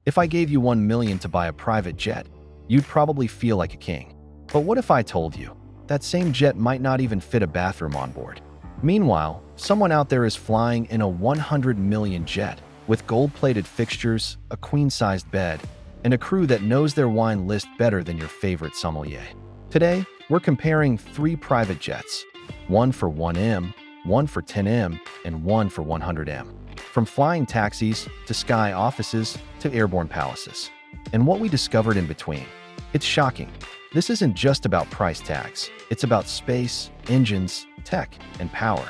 If I gave you 1 million to buy a private jet, you'd probably feel like a king. But what if I told you that same jet might not even fit a bathroom on board? Meanwhile, someone out there is flying in a 100 million jet with gold-plated fixtures, a queen-sized bed, and a crew that knows their wine list better than your favorite sommelier. Today, we're comparing 3 private jets, one for 1M, one for 10M, and one for 100M. From flying taxis to sky offices to airborne palaces. And what we discovered in between. It's shocking. This isn't just about price tags. It's about space, engines, tech, and power.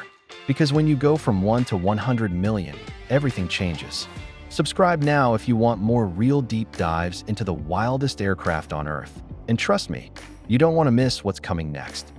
Because when you go from 1 to 100 million, everything changes. Subscribe now if you want more real deep dives into the wildest aircraft on Earth. And trust me, you don't want to miss what's coming next.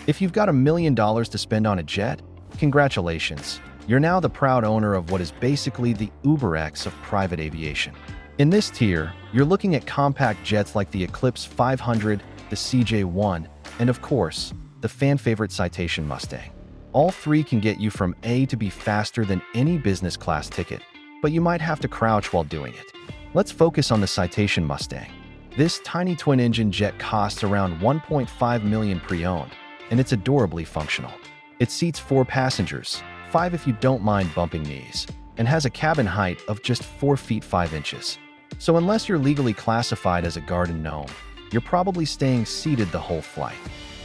If you've got $1 million to spend on a jet, congratulations. You're now the proud owner of what is basically the UberX of private aviation. In this tier, you're looking at compact jets like the Eclipse 500, the CJ-1, and of course, the fan-favorite Citation Mustang. All 3 can get you from A to B faster than any business class ticket, but you might have to crouch while doing it. Let's focus on the Citation Mustang. This tiny twin-engine jet costs around $1.5 million pre-owned, and it's adorably functional. It seats 4 passengers, 5 if you don't mind bumping knees, and has a cabin height of just 4 feet 5 inches. So unless you're legally classified as a garden gnome, you're probably staying seated the whole flight.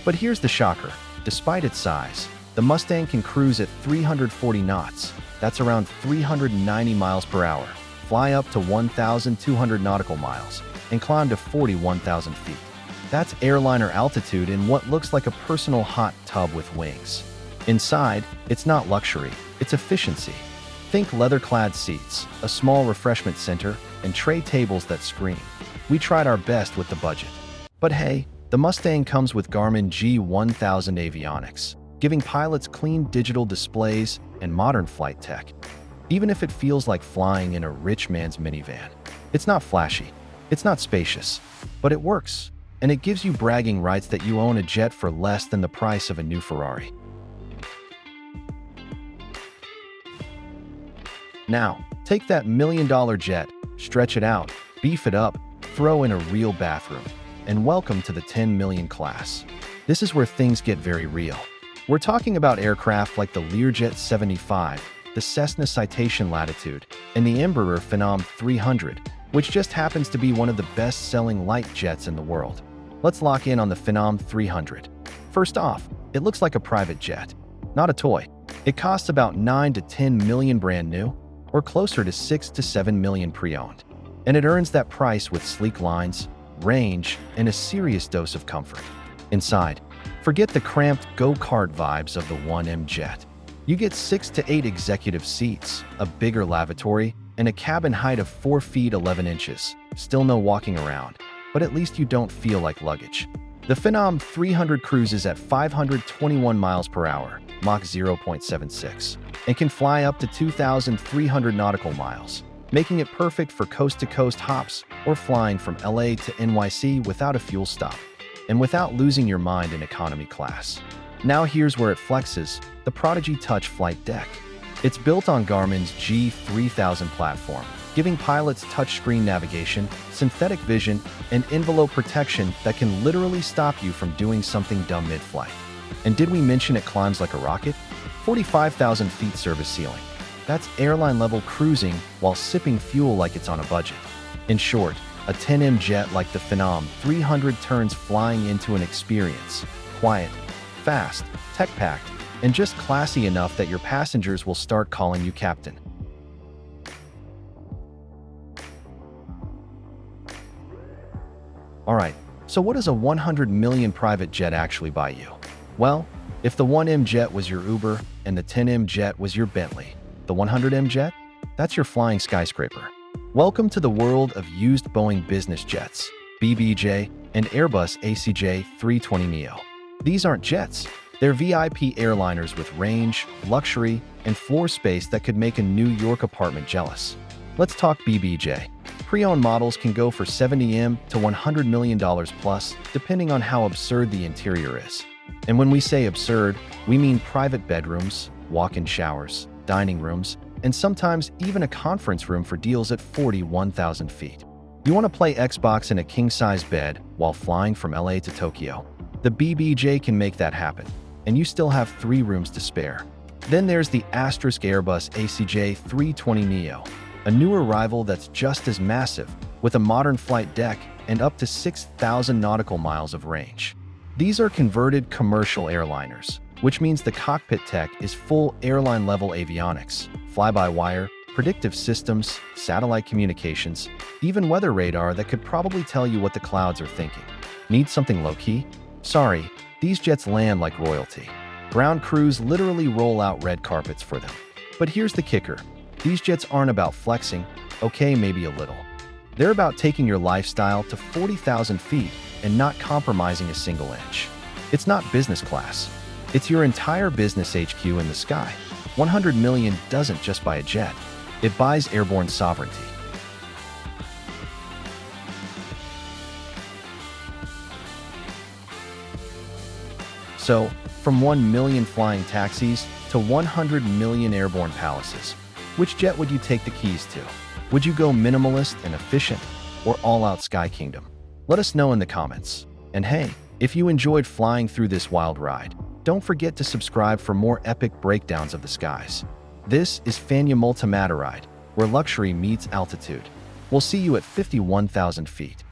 But here's the shocker. Despite its size, the Mustang can cruise at 340 knots, that's around 390 miles per hour, fly up to 1,200 nautical miles, and climb to 41,000 feet. That's airliner altitude in what looks like a personal hot tub with wings. Inside, it's not luxury, it's efficiency. Think leather-clad seats, a small refreshment center, and tray tables that scream. We tried our best with the budget. But hey, the Mustang comes with Garmin G1000 avionics, giving pilots clean digital displays and modern flight tech. Even if it feels like flying in a rich man's minivan. It's not flashy, it's not spacious, but it works. And it gives you bragging rights that you own a jet for less than the price of a new Ferrari. Now, take that $1 million jet, stretch it out, beef it up, throw in a real bathroom, and welcome to the 10 million class. This is where things get very real. We're talking about aircraft like the Learjet 75, the Cessna Citation Latitude, and the Embraer Phenom 300, which just happens to be one of the best-selling light jets in the world. Let's lock in on the Phenom 300. First off, it looks like a private jet, not a toy. It costs about 9 to 10 million brand new, or closer to 6 to 7 million pre-owned. And it earns that price with sleek lines, range, and a serious dose of comfort. Inside, forget the cramped go-kart vibes of the 1M jet. You get 6 to 8 executive seats, a bigger lavatory, and a cabin height of 4 feet 11 inches. Still no walking around, but at least you don't feel like luggage. The Phenom 300 cruises at 521 miles per hour, Mach 0.76, and can fly up to 2,300 nautical miles, making it perfect for coast-to-coast hops or flying from LA to NYC without a fuel stop, and without losing your mind in economy class. Now here's where it flexes, the Prodigy Touch flight deck. It's built on Garmin's G3000 platform, giving pilots touchscreen navigation, synthetic vision, and envelope protection that can literally stop you from doing something dumb mid-flight. And did we mention it climbs like a rocket? 45,000 feet service ceiling. That's airline-level cruising while sipping fuel like it's on a budget. In short, a 10M jet like the Phenom 300 turns flying into an experience. Quiet, fast, tech-packed, and just classy enough that your passengers will start calling you captain. Alright, so what does a 100 million private jet actually buy you? Well, if the 1M jet was your Uber and the 10M jet was your Bentley, the 100M jet? That's your flying skyscraper. Welcome to the world of used Boeing business jets, BBJ, and Airbus ACJ320neo. These aren't jets. They're VIP airliners with range, luxury, and floor space that could make a New York apartment jealous. Let's talk BBJ. Pre-owned models can go for $70M to $100 million plus, depending on how absurd the interior is. And when we say absurd, we mean private bedrooms, walk-in showers, dining rooms, and sometimes even a conference room for deals at 41,000 feet. You want to play Xbox in a king-size bed while flying from LA to Tokyo? The BBJ can make that happen, and you still have 3 rooms to spare. Then there's the asterisk Airbus ACJ320neo, a newer rival that's just as massive, with a modern flight deck and up to 6,000 nautical miles of range. These are converted commercial airliners, which means the cockpit tech is full airline-level avionics, fly-by-wire, predictive systems, satellite communications, even weather radar that could probably tell you what the clouds are thinking. Need something low-key? Sorry, these jets land like royalty. Ground crews literally roll out red carpets for them. But here's the kicker. These jets aren't about flexing, okay, maybe a little. They're about taking your lifestyle to 40,000 feet and not compromising a single inch. It's not business class. It's your entire business HQ in the sky. 100 million doesn't just buy a jet. It buys airborne sovereignty. So, from 1 million flying taxis to 100 million airborne palaces, which jet would you take the keys to? Would you go minimalist and efficient, or all-out Sky Kingdom? Let us know in the comments. And hey, if you enjoyed flying through this wild ride, don't forget to subscribe for more epic breakdowns of the skies. This is Fanumultimateride, where luxury meets altitude. We'll see you at 51,000 feet.